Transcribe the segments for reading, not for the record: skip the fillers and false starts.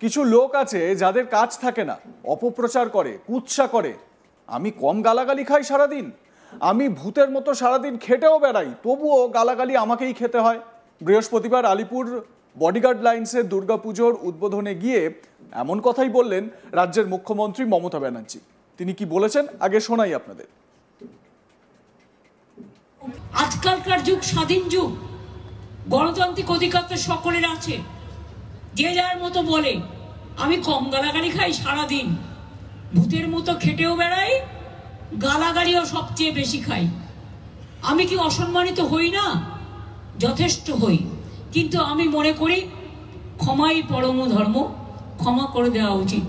কিছু লোক আছে যাদের কাজ থাকে না, অপপ্রচার করে, কুৎসা করে। আমি কম গালাগালি খাই সারাদিন, আমি ভূতের মতো সারাদিন খেটেও বেড়াই, তবুও গালাগালি আমাকেই খেতে হয়। বৃহস্পতিবার আলিপুর বডিগার্ড লাইন্সের দুর্গাপুজোর উদ্বোধনে গিয়ে এমন কথাই বললেন রাজ্যের মুখ্যমন্ত্রী মমতা ব্যানার্জি। তিনি কি বলেছেন আগে শোনাই আপনাদের। আজকালকার যুগ স্বাধীন যুগ, গণতান্ত্রিক অধিকার তো সকলের আছে। যে যার মতো বলে, আমি কম গালাগালি খাই সারাদিন, ভূতের মতো খেটেও বেড়াই, গালাগালিও সবচেয়ে বেশি খাই। আমি কি অসম্মানিত হই না? যথেষ্ট হই। কিন্তু আমি মনে করি ক্ষমাই পরম ধর্ম, ক্ষমা করে দেওয়া উচিত।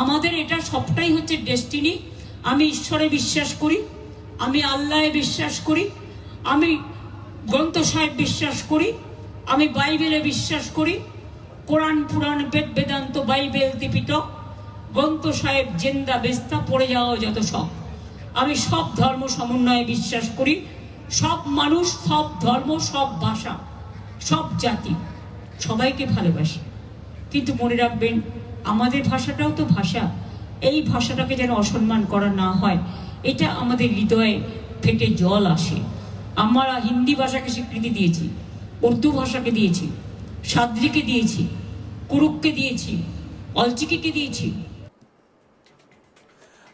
আমাদের এটা সবটাই হচ্ছে ডেস্টিনি। আমি ঈশ্বরে বিশ্বাস করি, আমি আল্লাহে বিশ্বাস করি, আমি গ্রন্থ সাহেব বিশ্বাস করি, আমি বাইবেলে বিশ্বাস করি। কোরআন পুরাণ বেদ বেদান্ত বাইবেল ত্রিপিটক গ্রন্থ সাহেব জেন্দা বেস্তা পড়ে যাওয়া যত সব। আমি সব ধর্ম সমন্বয়ে বিশ্বাস করি। সব মানুষ, সব ধর্ম, সব ভাষা, সব জাতি, সবাইকে ভালোবাসি। কিন্তু মনে রাখবেন, আমাদের ভাষাটাও তো ভাষা। এই ভাষাটাকে যেন অসম্মান করা না হয়, এটা আমাদের হৃদয়ে ফেটে জল আসে। আমরা হিন্দি ভাষাকে স্বীকৃতি দিয়েছি, উর্দু ভাষাকে দিয়েছি, সাদ্রিকে দিয়েছি, কুরুককে দিয়েছি, অলচিকিকে দিয়েছি।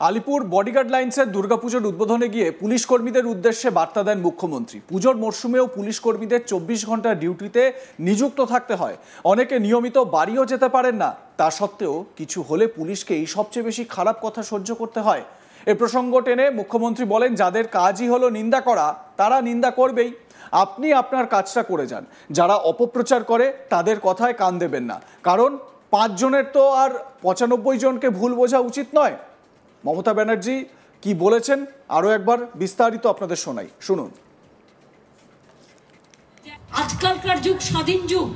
আলিপুর বডিগার্ড লাইন্সের দুর্গাপুজোর উদ্বোধনে গিয়ে পুলিশ কর্মীদের উদ্দেশ্যে বার্তা দেন মুখ্যমন্ত্রী। পুজোর মরশুমেও পুলিশ কর্মীদের 24 ঘন্টা ডিউটিতে নিযুক্ত থাকতে হয়। অনেকে নিয়মিত বাড়িও যেতে পারেন না, তা সত্ত্বেও কিছু হলে পুলিশকেই সবচেয়ে বেশি খারাপ কথা সহ্য করতে হয়। এ প্রসঙ্গ টেনে মুখ্যমন্ত্রী বলেন, যাদের কাজই হলো নিন্দা করা, তারা নিন্দা করবেই। আপনি আপনার কাজটা করে যান। যারা অপপ্রচার করে তাদের কথায় কান দেবেন না, কারণ 5 জনের তো আর 95 জনকে ভুল বোঝা উচিত নয়। মমতা ব্যানার্জি কি বলেছেন আরো একবার বিস্তারিত আপনাদের শোনাই, শুনুন। আজকালকার যুগ স্বাধীন যুগ,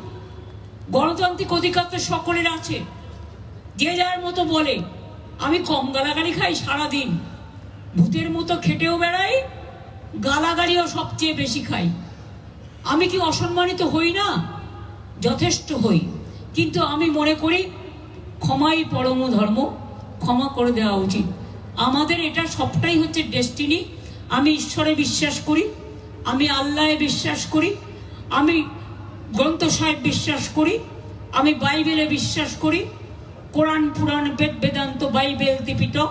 গণতান্ত্রিক অধিকার তো সকলের আছে। যে যার মতো বলে, আমি কম গালাগালি খাই সারাদিন, ভূতের মতো খেটেও বেড়াই, গালাগালিও সবচেয়ে বেশি খাই। আমি কি অসম্মানিত হই না? যথেষ্ট হই। কিন্তু আমি মনে করি ক্ষমাই পরম ধর্ম, ক্ষমা করে দেওয়া উচিত। আমাদের এটা সবটাই হচ্ছে ডেস্টিনি। আমি ঈশ্বরে বিশ্বাস করি, আমি আল্লাহে বিশ্বাস করি, আমি গ্রন্থ সাহেব বিশ্বাস করি, আমি বাইবেলে বিশ্বাস করি। কোরআন পুরাণ বেদ বেদান্ত বাইবেল ত্রিপিটক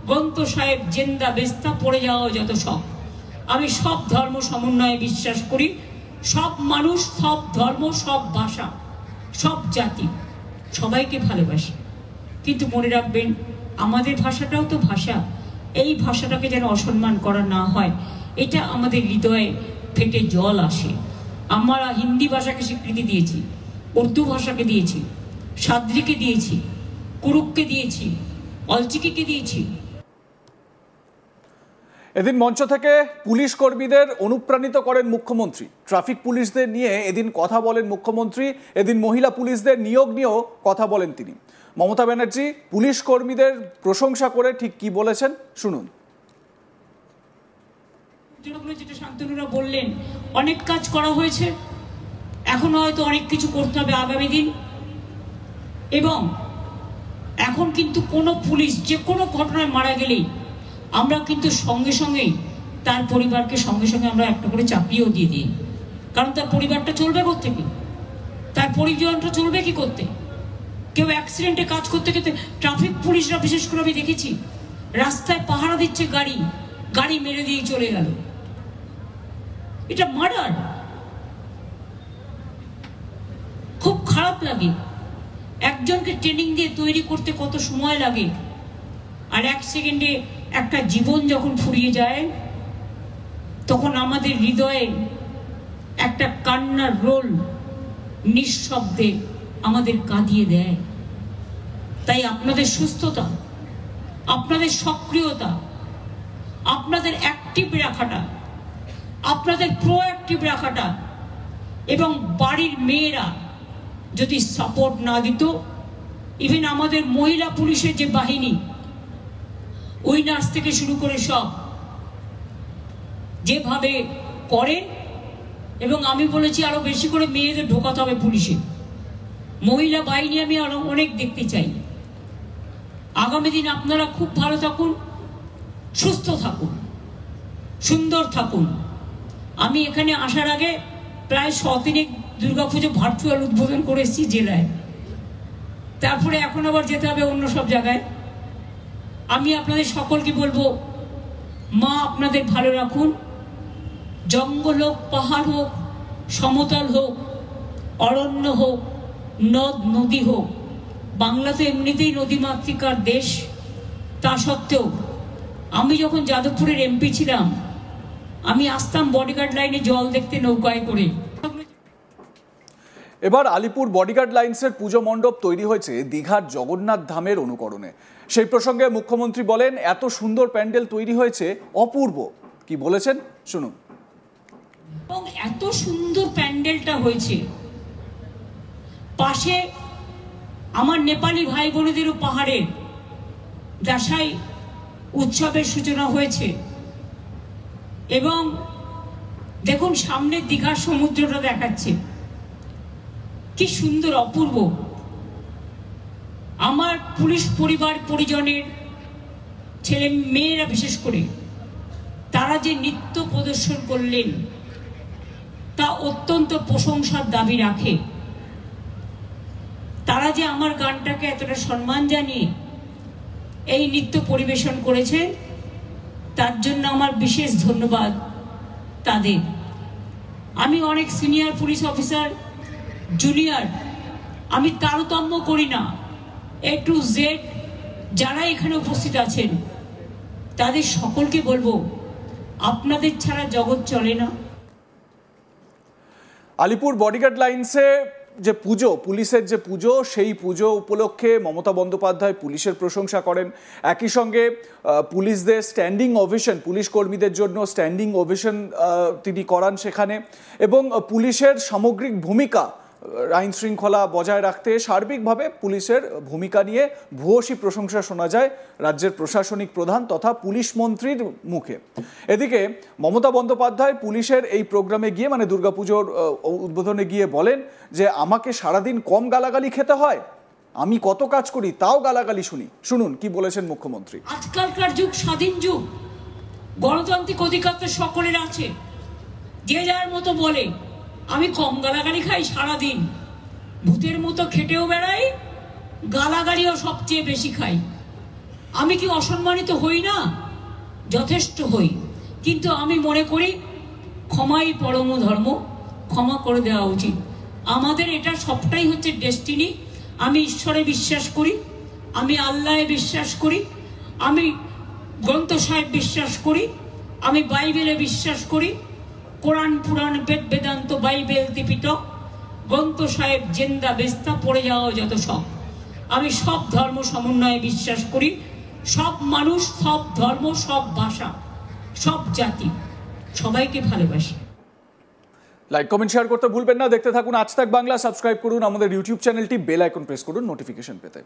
গ্রন্থ সাহেব জেন্দা বেস্তা পড়ে যাওয়া যত সব। আমি সব ধর্ম সমন্বয়ে বিশ্বাস করি। সব মানুষ, সব ধর্ম, সব ভাষা, সব জাতি, সবাইকে ভালোবাসি। কিন্তু মনে রাখবেন, আমাদের ভাষাটাও তো ভাষা। এই ভাষাটাকে যেন অসম্মান করা না হয়, এটা আমাদের হৃদয়ে ফেটে জল আসে। আমরা হিন্দি ভাষাকে স্বীকৃতি দিয়েছি, উর্দু ভাষাকে দিয়েছি, সাদ্রিকে দিয়েছি, কুরুককে দিয়েছি, অলচিকিকে দিয়েছি। এদিন মঞ্চ থেকে পুলিশ কর্মীদের অনুপ্রাণিত করেন মুখ্যমন্ত্রী। ট্রাফিক পুলিশদের নিয়ে এদিন কথা বলেন মুখ্যমন্ত্রী। এদিন মহিলা পুলিশদের নিয়োগ নিয়েও কথা বলেন তিনি। মমতা ব্যানার্জি পুলিশ কর্মীদের প্রশংসা করে ঠিক কি বলেছেন, শুনুন। যেটা শান্তনুরা বললেন, অনেক কাজ করা হয়েছে, এখন হয়তো অনেক কিছু করতে হবে আগামী দিন। এবং এখন কিন্তু কোনো পুলিশ যে কোনো ঘটনায় মারা গেলেই আমরা কিন্তু সঙ্গে সঙ্গেই তার পরিবারকে সঙ্গে সঙ্গে আমরা একটা করে চাকরিও দিয়ে দিই। কারণ তার পরিবারটা চলবে কোত্থেকে, তার পরিজনটা চলবে কি করতে। কেউ অ্যাক্সিডেন্টে কাজ করতে করতে, ট্রাফিক পুলিশরা বিশেষ করে আমি দেখেছি রাস্তায় পাহারা দিচ্ছে, গাড়ি মেরে দিয়ে চলে গেল। এটা মার্ডার। খুব খারাপ লাগে। একজনকে ট্রেনিং দিয়ে তৈরি করতে কত সময় লাগে, আর 1 সেকেন্ডে একটা জীবন যখন ফুরিয়ে যায়, তখন আমাদের হৃদয়ে একটা কান্নার রোল নিঃশব্দে আমাদের কাঁদিয়ে দেয়। তাই আপনাদের সুস্থতা, আপনাদের সক্রিয়তা, আপনাদের অ্যাক্টিভ রাখাটা, আপনাদের প্রোঅ্যাক্টিভ রাখাটা, এবং বাড়ির মেয়েরা যদি সাপোর্ট না দিত, ইভেন আমাদের মহিলা পুলিশের যে বাহিনী, উইনার্স থেকে শুরু করে সব যেভাবে করেন, এবং আমি বলেছি আরো বেশি করে মেয়েদের ঢোকাতে হবে পুলিশে। মহিলা বাহিনী আমি অনেক দেখতে চাই। আগামী দিন আপনারা খুব ভালো থাকুন, সুস্থ থাকুন, সুন্দর থাকুন। আমি এখানে আসার আগে প্রায় 100 দুর্গাপুজো ভার্চুয়াল উদ্বোধন করে এসেছি জেলায়, তারপরে এখন আবার যেতে হবে অন্য সব জায়গায়। আমি আপনাদের সকলকে বলবো, মা আপনাদের ভালো রাখুন। জঙ্গল হোক, পাহাড় হোক, সমতল হোক, অরণ্য হোক, নদ নদী হোক, বাংলা তো এমনিতেই নদীমাতৃকার দেশ। তা সত্ত্বেও আমি যখন যাদবপুরের এমপি ছিলাম, আমি আসতাম বডিগার্ড লাইনে জল দেখতে নৌকায় করে। এবার আলিপুর বডিগার্ড লাইন্সের পুজো মণ্ডপ তৈরি হয়েছে দীঘার জগন্নাথ ধামের অনুকরণে। সেই প্রসঙ্গে মুখ্যমন্ত্রী বলেন, এত সুন্দর প্যান্ডেল তৈরি হয়েছে, অপূর্ব। কি বলেছেন শুনুন। এবং এত সুন্দর প্যান্ডেলটা হয়েছে, পাশে আমার নেপালি ভাই বোনেদেরও পাহাড়ের দাসাই উৎসবের সূচনা হয়েছে। এবং দেখুন, সামনে দীঘার সমুদ্রটা দেখাচ্ছে, কি সুন্দর, অপূর্ব। আমার পুলিশ পরিবার পরিজনের ছেলে মেয়েরা বিশেষ করে তারা যে নৃত্য প্রদর্শন করলেন, তা অত্যন্ত প্রশংসার দাবি রাখে। তারা যে আমার গানটাকে এতটা সম্মান জানিয়ে এই নৃত্য পরিবেশন করেছে, তার জন্য আমার বিশেষ ধন্যবাদ তাদের। আমি অনেক সিনিয়র পুলিশ অফিসার, জুনিয়র, আমি তারতম্য করি না। A to Z যারা এখানে উপস্থিত আছেন, তাদের সকলকে বলবো, আপনাদের ছাড়া জগৎ চলে না। আলিপুর বডিগার্ড লাইন্সে যে পুজো, পুলিশের যে পুজো, সেই পুজো উপলক্ষে মমতা বন্দ্যোপাধ্যায় পুলিশের প্রশংসা করেন। একই সঙ্গে পুলিশদের স্ট্যান্ডিং ওভেশন, পুলিশ কর্মীদের জন্য স্ট্যান্ডিং ওভেশন তিনি করান সেখানে। এবং পুলিশের সামগ্রিক ভূমিকা, আইন শৃঙ্খলা বজায় রাখতে সার্বিকভাবে পুলিশের ভূমিকা নিয়ে ভূয়সী প্রশংসা শোনা যায় রাজ্যের প্রশাসনিক প্রধান তথা পুলিশ মন্ত্রীর মুখে। এদিকে মমতা বন্দ্যোপাধ্যায় পুলিশের এই প্রোগ্রামে গিয়ে, মানে দুর্গাপুজোর উদ্বোধনে গিয়ে বলেন যে, আমাকে সারাদিন কম গালাগালি খেতে হয়, আমি কত কাজ করি তাও গালাগালি শুনি। শুনুন কি বলেছেন মুখ্যমন্ত্রী। আজকালকার যুগ স্বাধীন যুগ, গণতান্ত্রিক অধিকার তো সকলের আছে। যে যার মতো বলে, আমি কম গালাগালি খাই সারাদিন, ভূতের মতো খেটেও বেড়াই, গালাগালিও সবচেয়ে বেশি খাই। আমি কি অসম্মানিত হই না? যথেষ্ট হই। কিন্তু আমি মনে করি ক্ষমাই পরম ধর্ম, ক্ষমা করে দেওয়া উচিত। আমাদের এটা সবটাই হচ্ছে ডেস্টিনি। আমি ঈশ্বরে বিশ্বাস করি, আমি আল্লাহে বিশ্বাস করি, আমি গ্রন্থ সাহেব বিশ্বাস করি, আমি বাইবেলে বিশ্বাস করি। কোরআন, পুরাণ, বেদ, বেদান্ত, বাইবেল, ত্রিপিটক, গ্রন্থ সাহেব, জেন্দা বেস্তা, পড়ে যাওয়া যত সব। আমি সব ধর্ম সমন্বয়ে বিশ্বাস করি। সব মানুষ, সব ধর্ম, সব ভাষা, সব জাতি, সবাইকে ভালোবাসি। লাইক, কমেন্ট, শেয়ার করতে ভুলবেন না। দেখতে থাকুন আজ তাক বাংলা। সাবস্ক্রাইব করুন আমাদের ইউটিউব চ্যানেলটি, বেল আইকন প্রেস করুন নোটিফিকেশন পেতে।